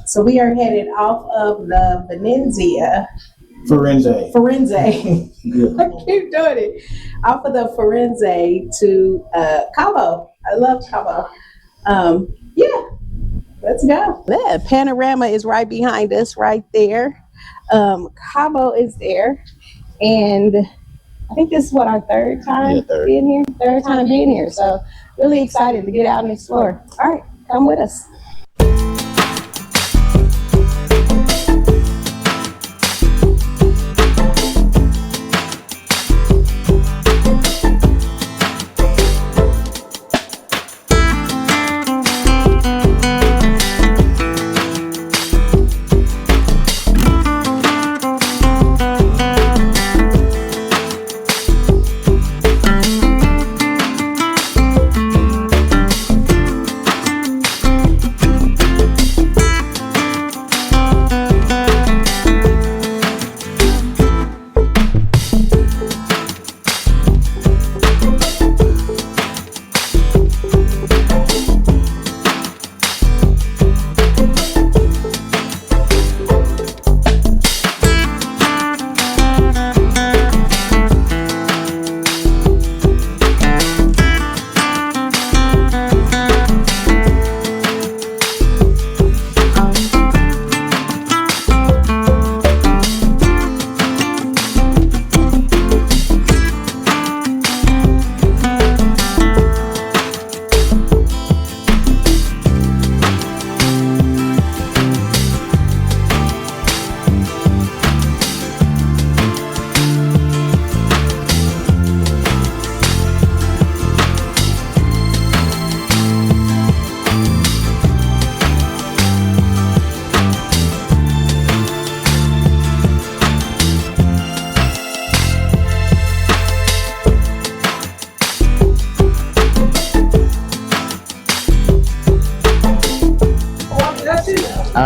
So we are headed off of the Firenze. I keep doing it. Off of the Firenze to Cabo. I love Cabo. Yeah, let's go. The panorama is right behind us, right there. Cabo is there, and I think this is what our third time being here. Third time being here, so really excited to get out and explore. All right, come with us.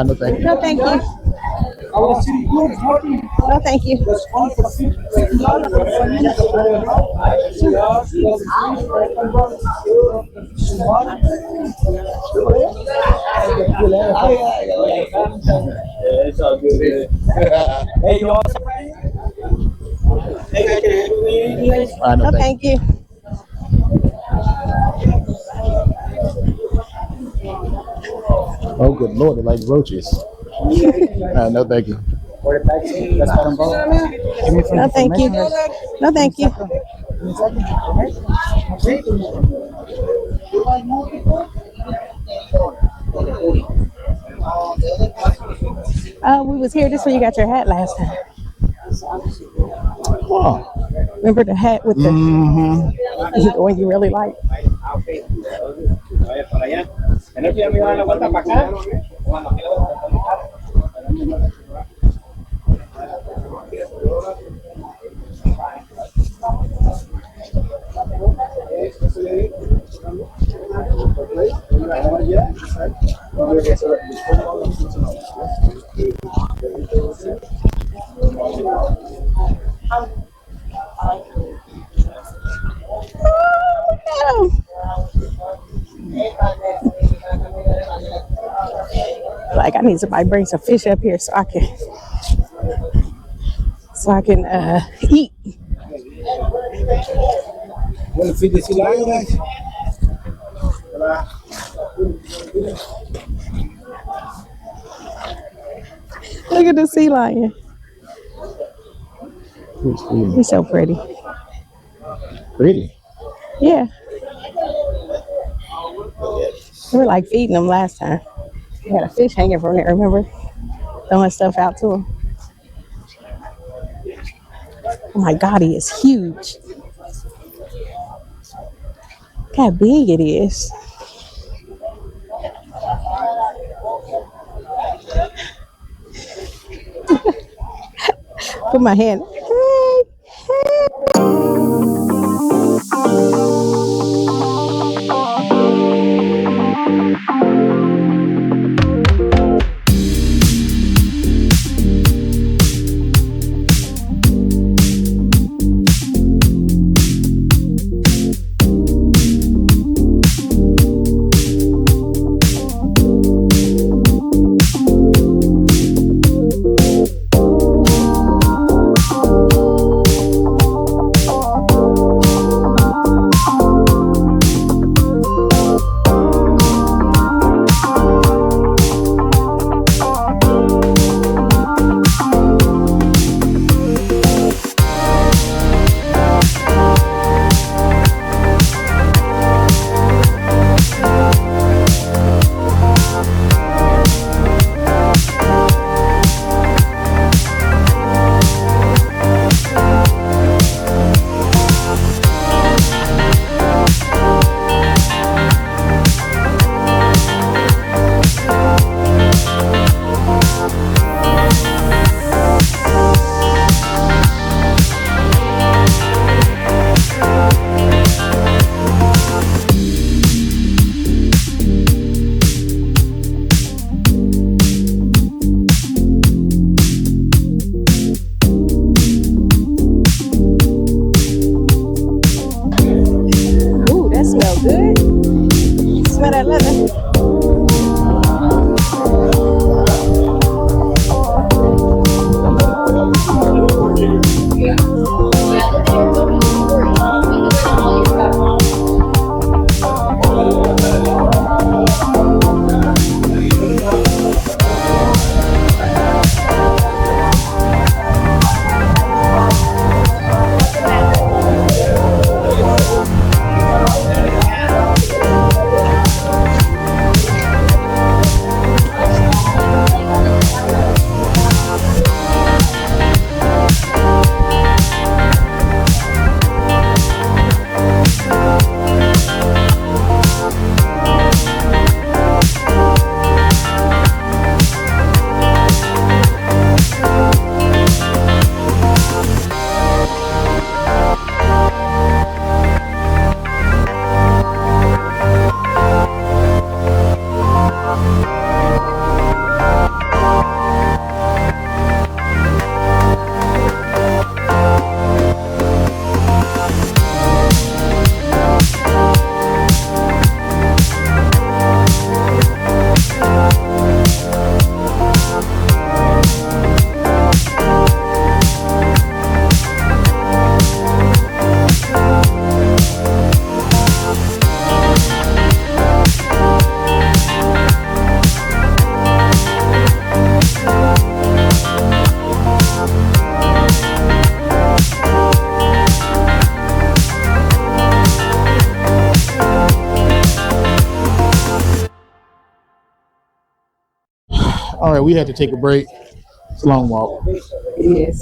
No, thank you. No, thank you. No, thank you. It's all good. Hey, you all. No, thank you. Oh, good Lord, they're like roaches. No, thank you. No, thank you. No, thank you. We was here. This is where you got your hat last time. Oh. Remember the hat with the one you really like? Like I need somebody to bring some fish up here so I can eat. Want to feed the sea lion, guys? Look at the sea lion. He's so pretty. Pretty? Yeah. We were like feeding him last time. We had a fish hanging from there, remember? Throwing stuff out to him. Oh my God, he is huge. Look how big it is. Put my hand. All right, we had to take a break. It's a long walk. Yes.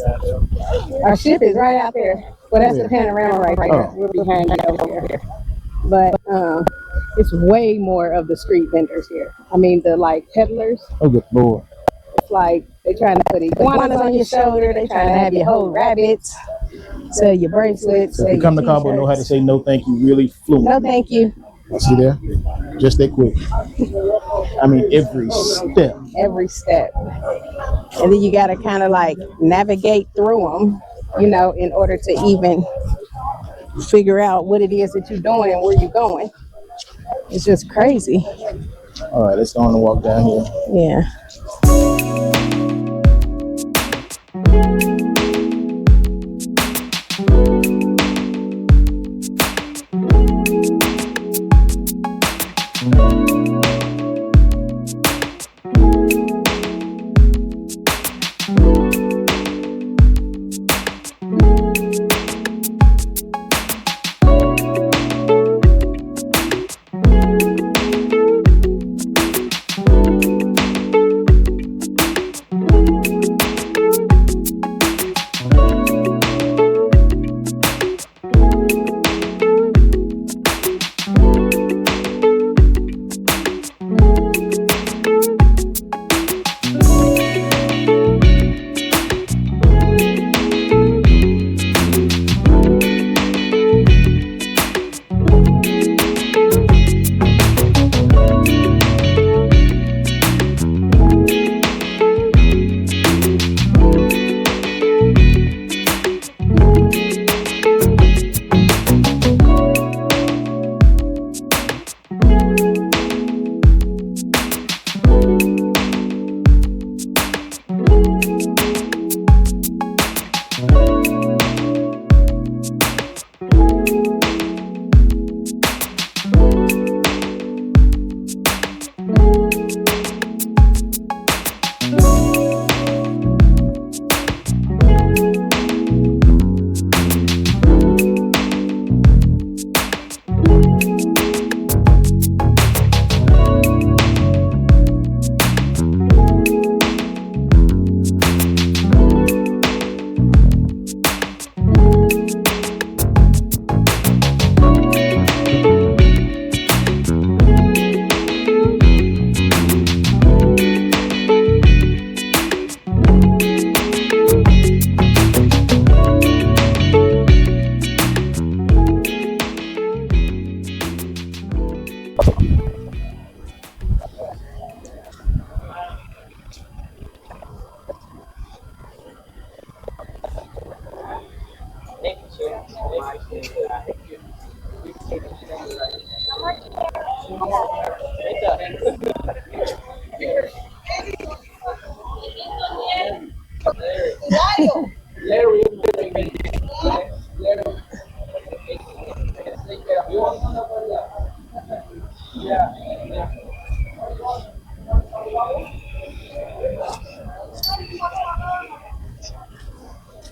Our ship is right out there. Well, that's the panorama right there. Oh. We're behind it over here. But it's way more of the street vendors here. I mean, the like peddlers. Oh, good Lord. It's like they trying to put iguanas on your shoulder. They trying to have you hold rabbits, sell your bracelets. So if you come to Cabo, know how to say no thank you really fluent. No, thank you. See there? Just that quick. I mean, every step. Every step. And then you got to kind of like navigate through them, you know, in order to even figure out what it is that you're doing and where you're going. It's just crazy. All right, let's go on and walk down here. Yeah.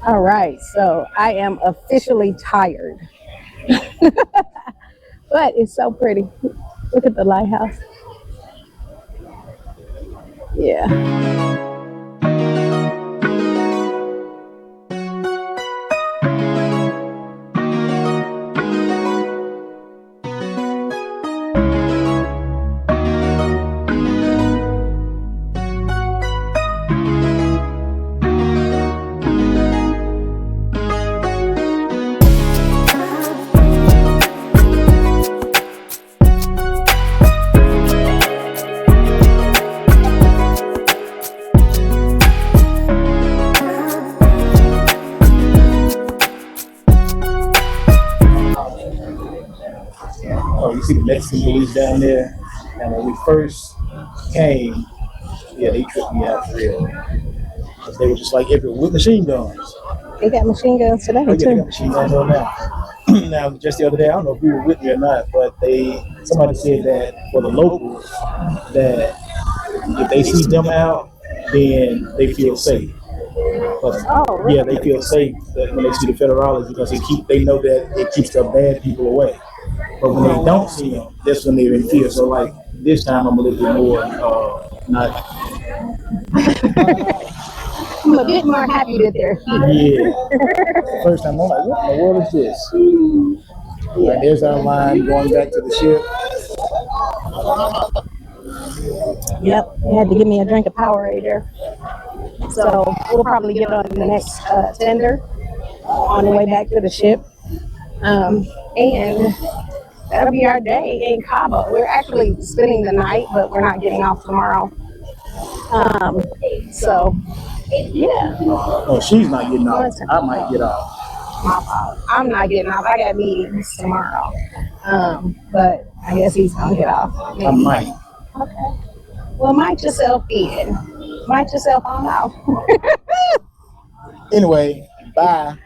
All right, so I am officially tired. But it's so pretty. Look at the lighthouse. Yeah. Oh, you see the Mexican police down there? And when we first came, yeah, they tripped me out for real. Because they were just like everywhere with machine guns. They got machine guns today, Oh, yeah, they too. got machine guns on now. Now, just the other day, I don't know if you were with me or not, but somebody said that for the locals, that if they see them out, then they feel safe. But, really? yeah, they feel safe that when they see the federales because they know that it keeps the bad people away. But when they don't see them, that's when they're in fear. So like this time, I'm a little bit more not I'm a bit more happy that they're here. Yeah. First time I'm like, what in the world is this? And there's our line going back to the ship. Yep, they had to give me a drink of Powerade there. So we'll probably get on the next tender on the way back to the ship. And that'll be our day in Cabo. We're actually spending the night, but we're not getting off tomorrow. So, yeah. Oh, she's not getting off. I might get off. My fault. I'm not getting off. I got meetings tomorrow. But I guess he's gonna get off. I might. Okay. Well, mic yourself in. Mic yourself on out. Anyway, bye.